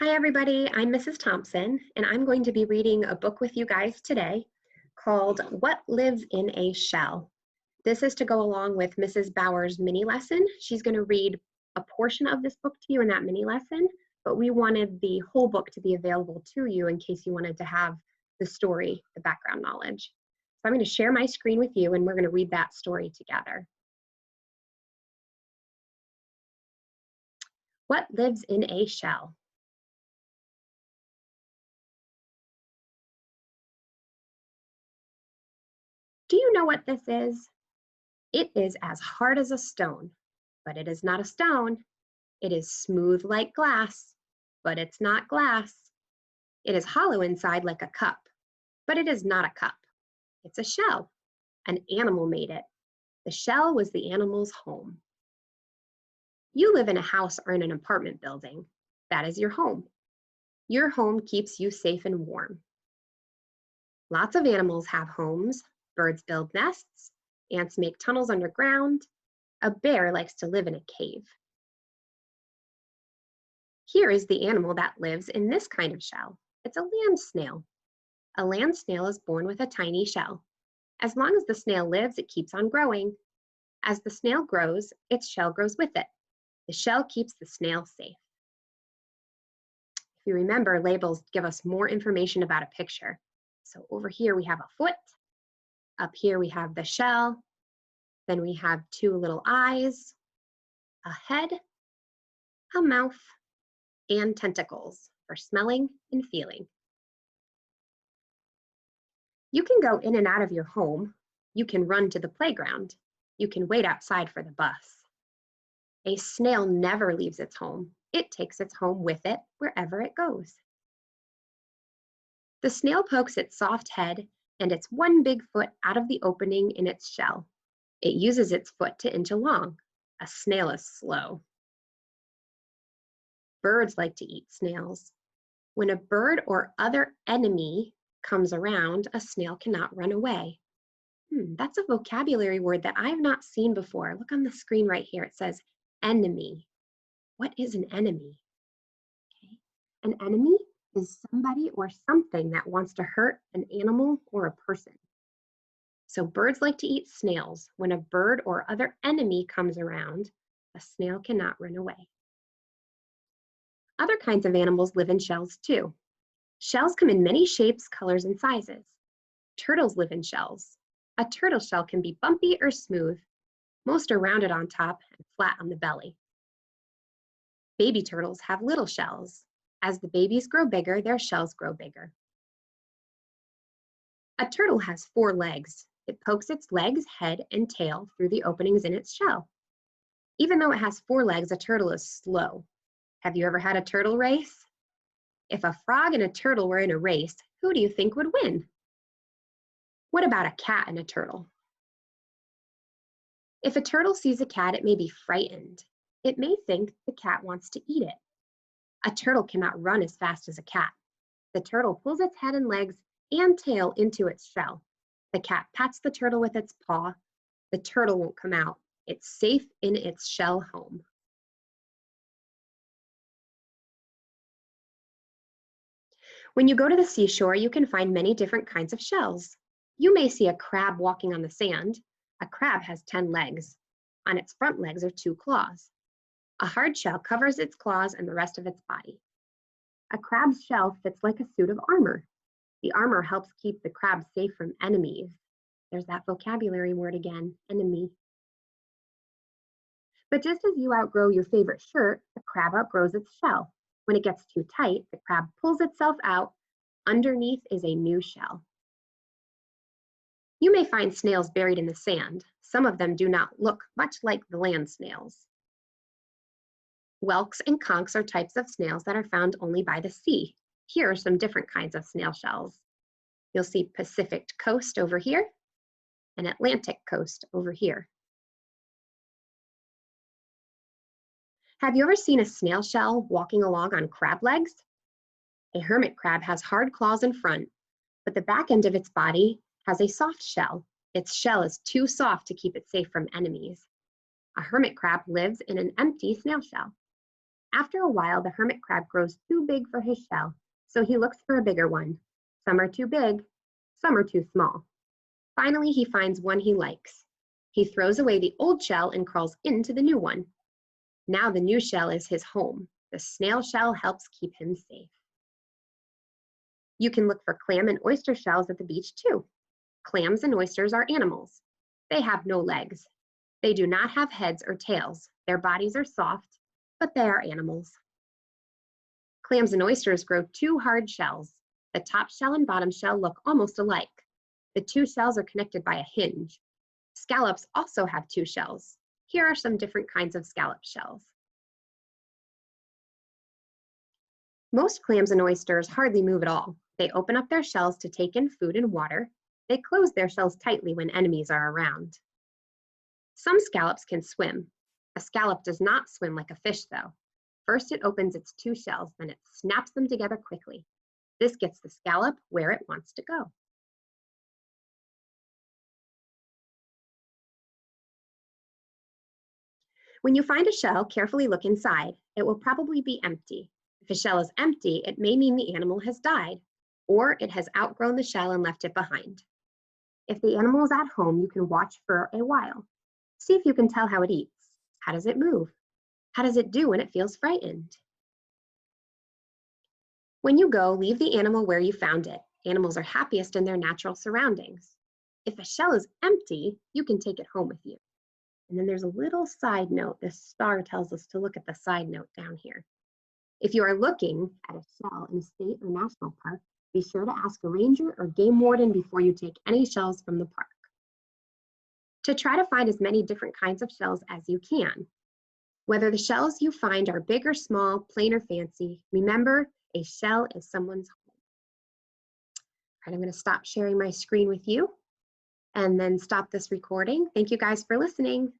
Hi, everybody. I'm Mrs. Thompson, and I'm going to be reading a book with you guys today called What Lives in a Shell. This is to go along with Mrs. Bauer's mini lesson. She's going to read a portion of this book to you in that mini lesson, but we wanted the whole book to be available to you in case you wanted to have the story, the background knowledge. So I'm going to share my screen with you, and we're going to read that story together. What lives in a shell? Do you know what this is? It is as hard as a stone, but it is not a stone. It is smooth like glass, but it's not glass. It is hollow inside like a cup, but it is not a cup. It's a shell. An animal made it. The shell was the animal's home. You live in a house or in an apartment building. That is your home. Your home keeps you safe and warm. Lots of animals have homes. Birds build nests. Ants make tunnels underground. A bear likes to live in a cave. Here is the animal that lives in this kind of shell. It's a land snail. A land snail is born with a tiny shell. As long as the snail lives, it keeps on growing. As the snail grows, its shell grows with it. The shell keeps the snail safe. If you remember, labels give us more information about a picture. So over here we have a foot. Up here we have the shell. Then we have two little eyes, a head, a mouth, and tentacles for smelling and feeling. You can go in and out of your home. You can run to the playground. You can wait outside for the bus. A snail never leaves its home. It takes its home with it wherever it goes. The snail pokes its soft head and its one big foot out of the opening in its shell. It uses its foot to inch along. A snail is slow. Birds like to eat snails. When a bird or other enemy comes around, a snail cannot run away. That's a vocabulary word that I've not seen before. Look on the screen right here. It says enemy. What is an enemy? Okay. An enemy is somebody or something that wants to hurt an animal or a person. So birds like to eat snails. When a bird or other enemy comes around, a snail cannot run away. Other kinds of animals live in shells too. Shells come in many shapes, colors, and sizes. Turtles live in shells. A turtle shell can be bumpy or smooth. Most are rounded on top and flat on the belly. Baby turtles have little shells. As the babies grow bigger, their shells grow bigger. A turtle has 4 legs. It pokes its legs, head, and tail through the openings in its shell. Even though it has 4 legs, a turtle is slow. Have you ever had a turtle race? If a frog and a turtle were in a race, who do you think would win? What about a cat and a turtle? If a turtle sees a cat, it may be frightened. It may think the cat wants to eat it. A turtle cannot run as fast as a cat. The turtle pulls its head and legs and tail into its shell. The cat pats the turtle with its paw. The turtle won't come out. It's safe in its shell home. When you go to the seashore, you can find many different kinds of shells. You may see a crab walking on the sand. A crab has 10 legs. On its front legs are 2 claws. A hard shell covers its claws and the rest of its body. A crab's shell fits like a suit of armor. The armor helps keep the crab safe from enemies. There's that vocabulary word again, enemy. But just as you outgrow your favorite shirt, the crab outgrows its shell. When it gets too tight, the crab pulls itself out. Underneath is a new shell. You may find snails buried in the sand. Some of them do not look much like the land snails. Whelks and conchs are types of snails that are found only by the sea. Here are some different kinds of snail shells. You'll see Pacific coast over here and Atlantic coast over here. Have you ever seen a snail shell walking along on crab legs? A hermit crab has hard claws in front, but the back end of its body has a soft shell. Its shell is too soft to keep it safe from enemies. A hermit crab lives in an empty snail shell. After a while, the hermit crab grows too big for his shell, so he looks for a bigger one. Some are too big, some are too small. Finally, he finds one he likes. He throws away the old shell and crawls into the new one. Now the new shell is his home. The snail shell helps keep him safe. You can look for clam and oyster shells at the beach too. Clams and oysters are animals. They have no legs. They do not have heads or tails. Their bodies are soft, but they are animals. Clams and oysters grow two hard shells. The top shell and bottom shell look almost alike. The two shells are connected by a hinge. Scallops also have two shells. Here are some different kinds of scallop shells. Most clams and oysters hardly move at all. They open up their shells to take in food and water. They close their shells tightly when enemies are around. Some scallops can swim. A scallop does not swim like a fish, though. First, it opens its two shells, then it snaps them together quickly. This gets the scallop where it wants to go. When you find a shell, carefully look inside. It will probably be empty. If a shell is empty, it may mean the animal has died, or it has outgrown the shell and left it behind. If the animal is at home, you can watch for a while. See if you can tell how it eats. How does it move? How does it do when it feels frightened? When you go, leave the animal where you found it. Animals are happiest in their natural surroundings. If a shell is empty, you can take it home with you. And then there's a little side note. This star tells us to look at the side note down here. If you are looking at a shell in a state or national park, be sure to ask a ranger or game warden before you take any shells from the park. To try to find as many different kinds of shells as you can. Whether the shells you find are big or small, plain or fancy, remember a shell is someone's home. All right, I'm going to stop sharing my screen with you and then stop this recording. Thank you guys for listening.